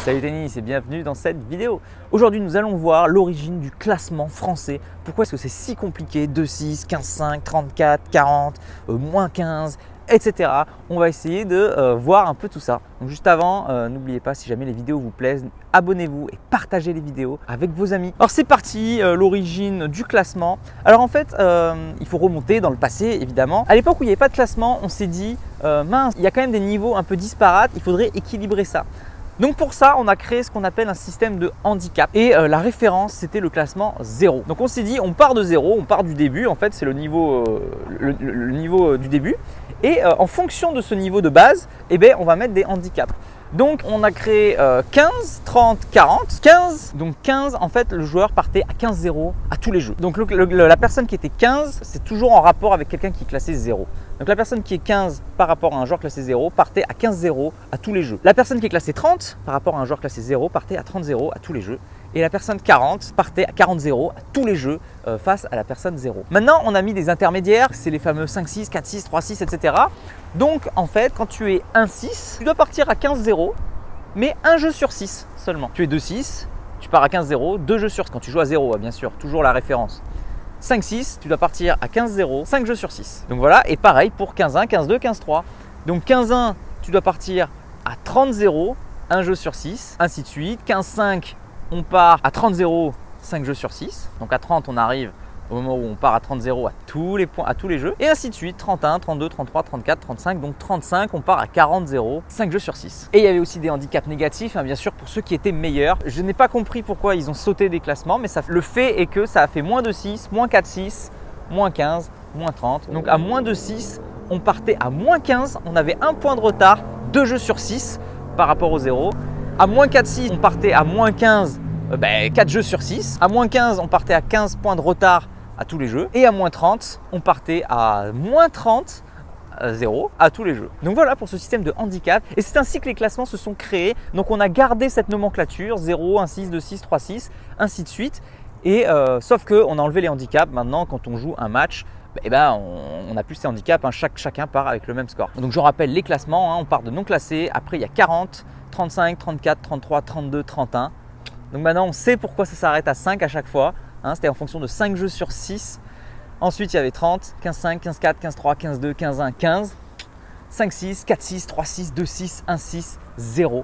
Salut tennis et bienvenue dans cette vidéo. Aujourd'hui nous allons voir l'origine du classement français. Pourquoi est-ce que c'est si compliqué? 2-6, 15-5, 34, 40, moins 15, etc. On va essayer de voir un peu tout ça. Donc juste avant, n'oubliez pas, si jamais les vidéos vous plaisent, abonnez-vous et partagez les vidéos avec vos amis. Alors c'est parti, l'origine du classement. Alors en fait, il faut remonter dans le passé évidemment. À l'époque où il n'y avait pas de classement, on s'est dit, mince, il y a quand même des niveaux un peu disparates, il faudrait équilibrer ça. Donc pour ça, on a créé ce qu'on appelle un système de handicap et la référence, c'était le classement 0. Donc on s'est dit, on part de 0, on part du début, en fait c'est le niveau, le niveau du début et en fonction de ce niveau de base, eh bien, on va mettre des handicaps. Donc on a créé 15, 30, 40, 15. Donc 15, en fait, le joueur partait à 15-0 à tous les jeux. Donc la personne qui était 15, c'est toujours en rapport avec quelqu'un qui est classé 0. Donc la personne qui est 15 par rapport à un joueur classé 0 partait à 15-0 à tous les jeux. La personne qui est classée 30 par rapport à un joueur classé 0 partait à 30-0 à tous les jeux. Et la personne 40 partait à 40-0 à tous les jeux face à la personne 0. Maintenant, on a mis des intermédiaires, c'est les fameux 5-6, 4-6, 3-6, etc. Donc en fait, quand tu es 1-6, tu dois partir à 15-0, mais un jeu sur 6 seulement. Tu es 2-6, tu pars à 15-0, 2 jeux sur 6. Quand tu joues à 0, bien sûr, toujours la référence. 5-6, tu dois partir à 15-0, 5 jeux sur 6. Donc voilà, et pareil pour 15-1, 15-2, 15-3. Donc 15-1, tu dois partir à 30-0, 1 jeu sur 6, ainsi de suite. 15-5, on part à 30-0, 5 jeux sur 6. Donc à 30, on arrive au moment où on part à 30-0 à tous les points, à tous les jeux. Et ainsi de suite, 31, 32, 33, 34, 35. Donc 35, on part à 40-0, 5 jeux sur 6. Et il y avait aussi des handicaps négatifs, bien sûr, pour ceux qui étaient meilleurs. Je n'ai pas compris pourquoi ils ont sauté des classements, mais le fait est que ça a fait moins de 6, moins 4-6, moins 15, moins 30. Donc à moins de 6, on partait à moins 15, on avait un point de retard, 2 jeux sur 6 par rapport au 0. À moins 4-6, on partait à moins 15, 4 jeux sur 6. À moins 15, on partait à 15 points de retard à tous les jeux. Et à moins 30, on partait à moins 30, 0 à tous les jeux. Donc voilà pour ce système de handicap. Et c'est ainsi que les classements se sont créés. Donc on a gardé cette nomenclature 0, 1, 6, 2, 6, 3, 6, ainsi de suite. Et sauf qu'on a enlevé les handicaps. Maintenant, quand on joue un match, on n'a plus ces handicaps. Chacun part avec le même score. Donc je rappelle les classements. On part de non classés. Après, il y a 40, 35, 34, 33, 32, 31. Donc maintenant, on sait pourquoi ça s'arrête à 5 à chaque fois. C'était en fonction de 5 jeux sur 6. Ensuite, il y avait 30, 15-5, 15-4, 15-3, 15-2, 15-1, 15, 5-6, 4-6, 3-6, 2-6, 1-6, 0.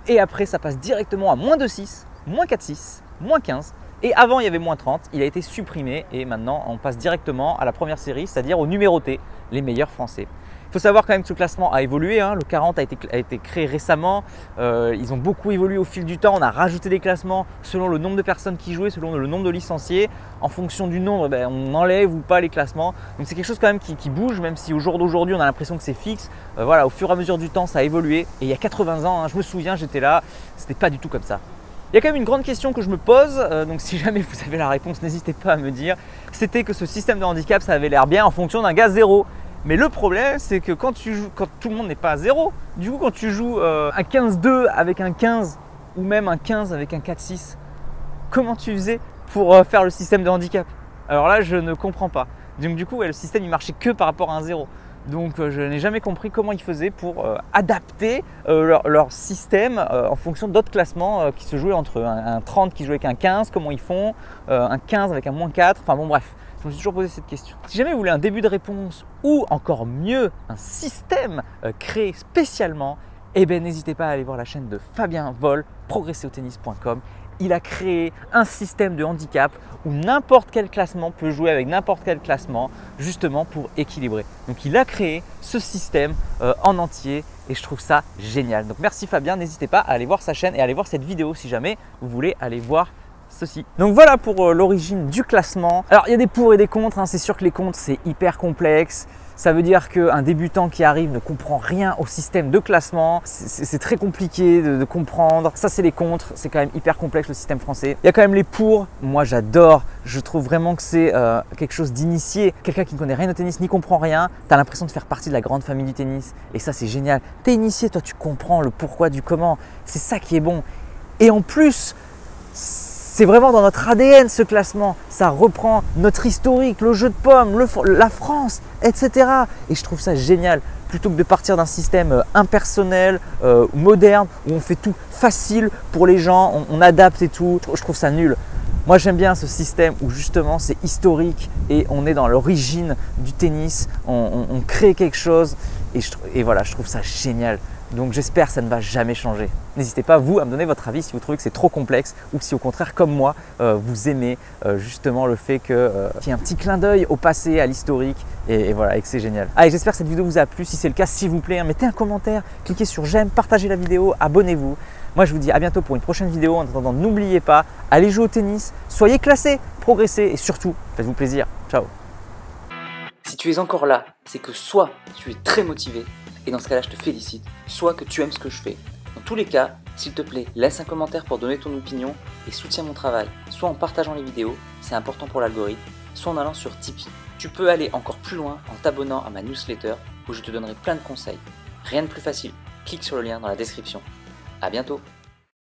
Et après, ça passe directement à moins 2-6, moins 4-6, moins 15. Et avant, il y avait moins 30. Il a été supprimé et maintenant, on passe directement à la première série, c'est-à-dire au numéroté, les meilleurs français. Il faut savoir quand même que ce classement a évolué. Le 40 a été créé récemment. Ils ont beaucoup évolué au fil du temps. On a rajouté des classements selon le nombre de personnes qui jouaient, selon le nombre de licenciés. En fonction du nombre, on enlève ou pas les classements. Donc c'est quelque chose quand même qui bouge, même si au jour d'aujourd'hui, on a l'impression que c'est fixe. Voilà, au fur et à mesure du temps, ça a évolué. Et il y a 80 ans, je me souviens, j'étais là, c'était pas du tout comme ça. Il y a quand même une grande question que je me pose, donc si jamais vous avez la réponse, n'hésitez pas à me dire. C'était que ce système de handicap, ça avait l'air bien en fonction d'un gars 0. Mais le problème, c'est que quand tout le monde n'est pas à 0, du coup, quand tu joues un 15-2 avec un 15 ou même un 15 avec un 4-6, comment tu faisais pour faire le système de handicap? Alors là, je ne comprends pas. Donc du coup, le système, il marchait que par rapport à un 0. Donc je n'ai jamais compris comment ils faisaient pour adapter leur système en fonction d'autres classements qui se jouaient entre eux. Un 30 qui jouait avec un 15, comment ils font, un 15 avec un moins 4, enfin bon bref. Je me suis toujours posé cette question. Si jamais vous voulez un début de réponse ou encore mieux un système créé spécialement, n'hésitez pas à aller voir la chaîne de Fabien Vol, progresserautennis.com. Il a créé un système de handicap où n'importe quel classement peut jouer avec n'importe quel classement justement pour équilibrer. Donc il a créé ce système en entier et je trouve ça génial. Donc merci Fabien, n'hésitez pas à aller voir sa chaîne et à aller voir cette vidéo si jamais vous voulez aller voir ceci. Donc voilà pour l'origine du classement. Alors il y a des pour et des contre, c'est sûr que les contre c'est hyper complexe. Ça veut dire qu'un débutant qui arrive ne comprend rien au système de classement. C'est très compliqué de comprendre. Ça c'est les contre, c'est quand même hyper complexe le système français. Il y a quand même les pour. Moi j'adore, je trouve vraiment que c'est quelque chose d'initié. Quelqu'un qui ne connaît rien au tennis, n'y comprend rien, tu as l'impression de faire partie de la grande famille du tennis. Et ça c'est génial. Tu es initié, toi tu comprends le pourquoi du comment. C'est ça qui est bon. Et en plus, c'est vraiment dans notre ADN ce classement, ça reprend notre historique, le jeu de pommes, la France, etc. Et je trouve ça génial. plutôt que de partir d'un système impersonnel, moderne, où on fait tout facile pour les gens, on adapte et tout. Je trouve ça nul. Moi j'aime bien ce système où justement c'est historique et on est dans l'origine du tennis, on crée quelque chose et voilà, je trouve ça génial. Donc j'espère que ça ne va jamais changer. N'hésitez pas vous à me donner votre avis si vous trouvez que c'est trop complexe ou si au contraire comme moi vous aimez justement le fait qu'il y ait un petit clin d'œil au passé, à l'historique et voilà, et que c'est génial. Allez, j'espère que cette vidéo vous a plu. Si c'est le cas, s'il vous plaît, mettez un commentaire, cliquez sur j'aime, partagez la vidéo, abonnez-vous. Moi je vous dis à bientôt pour une prochaine vidéo. En attendant, n'oubliez pas, allez jouer au tennis, soyez classés, progressez et surtout faites-vous plaisir. Ciao. Si tu es encore là, c'est que soit tu es très motivé, et dans ce cas-là je te félicite, soit que tu aimes ce que je fais. Dans tous les cas, s'il te plaît, laisse un commentaire pour donner ton opinion et soutiens mon travail, soit en partageant les vidéos, c'est important pour l'algorithme, soit en allant sur Tipeee. Tu peux aller encore plus loin en t'abonnant à ma newsletter où je te donnerai plein de conseils. Rien de plus facile, clique sur le lien dans la description. À bientôt.